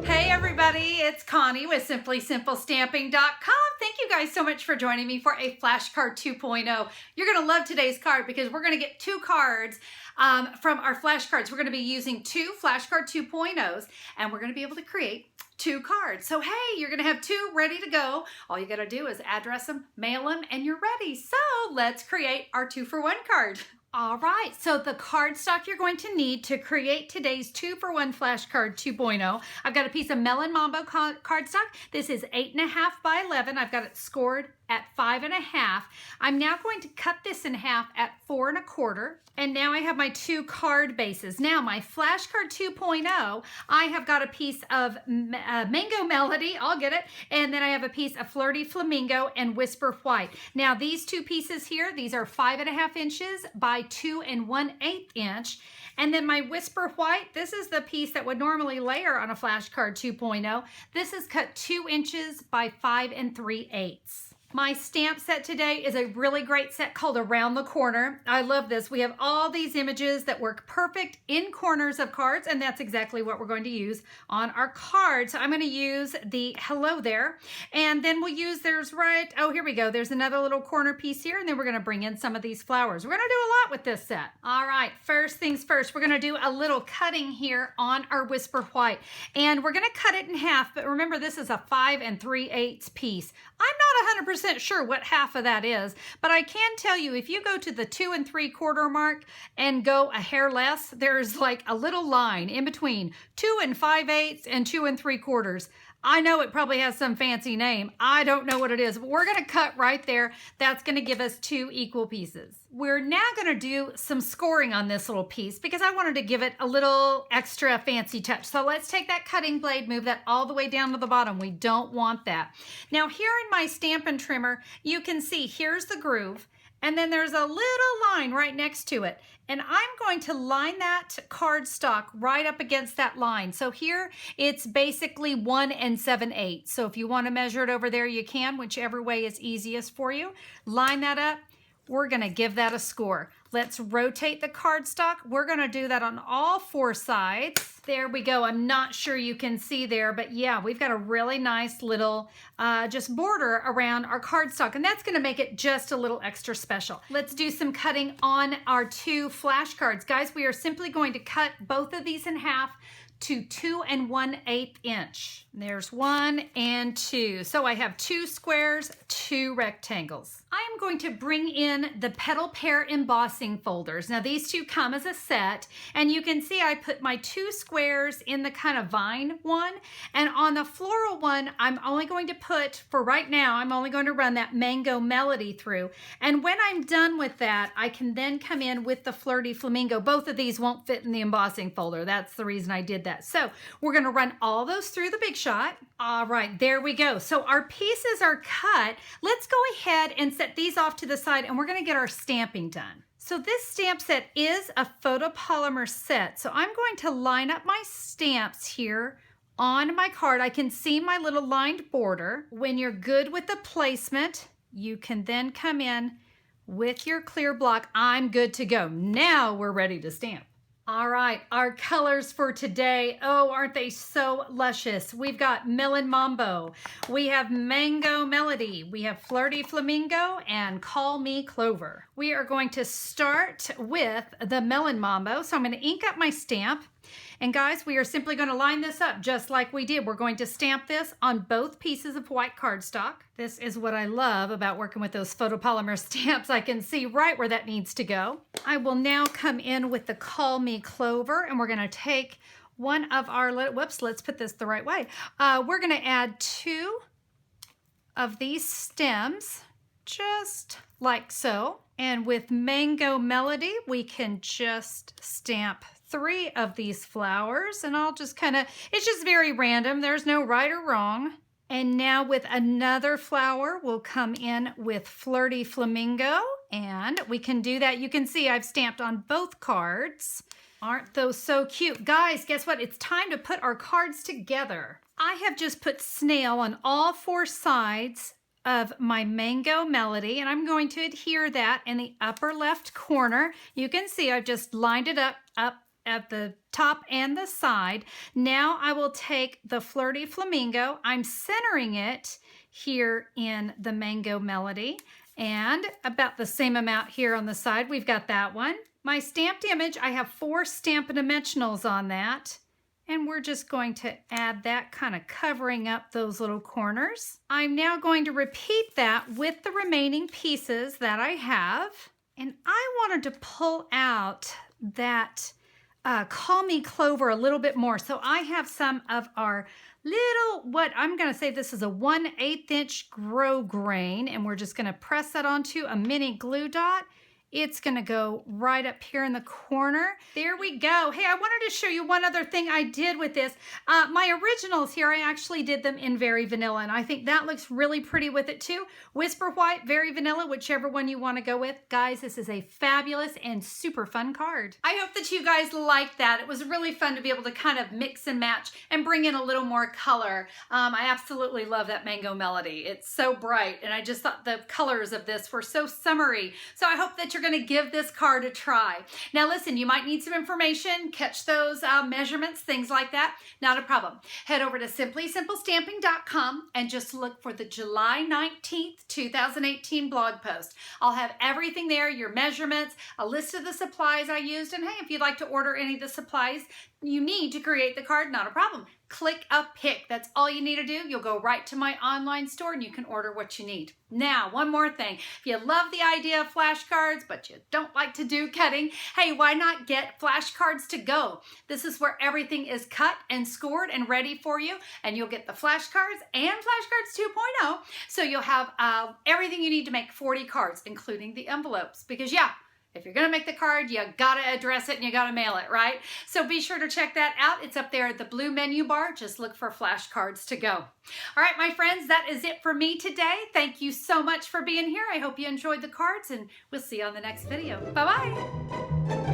Hey everybody, it's Connie with SimplySimpleStamping.com. Thank you guys so much for joining me for a flashcard 2.0. You're going to love today's card because we're going to get two cards from our flashcards. We're going to be using two flashcard 2.0s and we're going to be able to create two cards. So hey, you're going to have two ready to go. All you got to do is address them, mail them, and you're ready. So let's create our 2-for-1 card. All right, so the cardstock you're going to need to create today's 2-for-1 flashcard 2.0. I've got a piece of Melon Mambo cardstock. This is 8.5 by 11. I've got it scored at 5.5. I'm now going to cut this in half at 4 1/4. And now I have my two card bases. Now my flashcard 2.0, I have got a piece of Mango Melody, I'll get it, and then I have a piece of Flirty, Flamingo, and Whisper White. Now these two pieces here, these are 5.5 inches by 2 1/8 inch. And then my Whisper White, this is the piece that would normally layer on a flashcard 2.0. This is cut 2 inches by 5 3/8. My stamp set today is a really great set called Around the Corner. I love this. We have all these images that work perfect in corners of cards, and that's exactly what we're going to use on our card. So I'm going to use the hello there, and then we'll use, here we go. There's another little corner piece here, and then we're going to bring in some of these flowers. We're going to do a lot with this set. All right, first things first, we're going to do a little cutting here on our Whisper White, and we're going to cut it in half, but remember this is a 5 3/8 piece. I'm not 100% sure what half of that is, but I can tell you if you go to the 2 3/4 mark and go a hair less, there's like a little line in between 2 5/8 and 2 3/4. I know it probably has some fancy name. I don't know what it is, but we're going to cut right there. That's going to give us two equal pieces. We're now going to do some scoring on this little piece because I wanted to give it a little extra fancy touch. So let's take that cutting blade, move that all the way down to the bottom. We don't want that. Now here in my Stampin' Trimmer, you can see here's the groove. And then there's a little line right next to it. And I'm going to line that cardstock right up against that line. So here it's basically 1 7/8. So if you want to measure it over there, you can, whichever way is easiest for you. Line that up. We're going to give that a score. Let's rotate the cardstock. We're going to do that on all 4 sides. There we go. I'm not sure you can see there, but yeah, we've got a really nice little just border around our cardstock, and that's going to make it just a little extra special. Let's do some cutting on our 2 flashcards. Guys, we are simply going to cut both of these in half to 2 1/8 inch. There's 1 and 2. So I have 2 squares, 2 rectangles. I am going to bring in the petal pair embossing folders. Now these two come as a set, and you can see I put my 2 squares in the kind of vine one, and on the floral one, I'm only going to put, for right now, I'm only going to run that Mango Melody through. And when I'm done with that, I can then come in with the Flirty Flamingo. Both of these won't fit in the embossing folder. That's the reason I did that. So we're going to run all those through the Big Shot. All right, there we go. So our pieces are cut. Let's go ahead and set these off to the side, and we're going to get our stamping done. So this stamp set is a photopolymer set. So I'm going to line up my stamps here on my card. I can see my little lined border. When you're good with the placement, you can then come in with your clear block. I'm good to go. Now we're ready to stamp. All right, our colors for today, oh, aren't they so luscious? We've got Melon Mambo, we have Mango Melody, we have Flirty Flamingo, and Call Me Clover. We are going to start with the Melon Mambo, so I'm going to ink up my stamp. And guys, we are simply going to line this up just like we did. We're going to stamp this on both pieces of white cardstock. This is what I love about working with those photopolymer stamps. I can see right where that needs to go. I will now come in with the Call Me Clover, and we're going to take one of our, let's put this the right way. We're going to add 2 of these stems, just like so. And with Mango Melody, we can just stamp 3 of these flowers, and I'll just it's just very random. There's no right or wrong. And now with another flower, we'll come in with Flirty Flamingo, and we can do that. You can see I've stamped on both cards. Aren't those so cute? Guys, guess what? It's time to put our cards together. I have just put snail on all 4 sides of my Mango Melody, and I'm going to adhere that in the upper left corner. You can see I've just lined it up at the top and the side. Now I will take the Flirty Flamingo. I'm centering it here in the Mango Melody, and about the same amount here on the side. We've got that one. My stamped image, I have 4 Stampin' Dimensionals on that. And we're just going to add that, kind of covering up those little corners. I'm now going to repeat that with the remaining pieces that I have. And I wanted to pull out that Call Me Clover a little bit more. So I have some of our little, what I'm going to say, this is a 1/8 inch grow grain. And we're just going to press that onto a mini glue dot. It's going to go right up here in the corner. There we go. Hey, I wanted to show you one other thing I did with this. My originals here, I actually did them in Very Vanilla, and I think that looks really pretty with it too. Whisper White, Very Vanilla, whichever one you want to go with. Guys, this is a fabulous and super fun card. I hope that you guys liked that. It was really fun to be able to kind of mix and match and bring in a little more color. I absolutely love that Mango Melody. It's so bright, and I just thought the colors of this were so summery. So I hope that you're going to give this card a try. Now listen, you might need some information, catch those measurements, things like that. Not a problem. Head over to simplysimplestamping.com and just look for the July 19th, 2018 blog post. I'll have everything there, your measurements, a list of the supplies I used, and hey, if you'd like to order any of the supplies you need to create the card, not a problem. Click a pick. That's all you need to do. You'll go right to my online store and you can order what you need. Now, one more thing. If you love the idea of flashcards, but you don't like to do cutting, hey, why not get flashcards to go? This is where everything is cut and scored and ready for you, and you'll get the flashcards and Flashcards 2.0. So you'll have everything you need to make 40 cards, including the envelopes. Because yeah, if you're going to make the card, you got to address it and you got to mail it, right? So be sure to check that out. It's up there at the blue menu bar. Just look for flashcards to go. All right, my friends, that is it for me today. Thank you so much for being here. I hope you enjoyed the cards, and we'll see you on the next video. Bye-bye.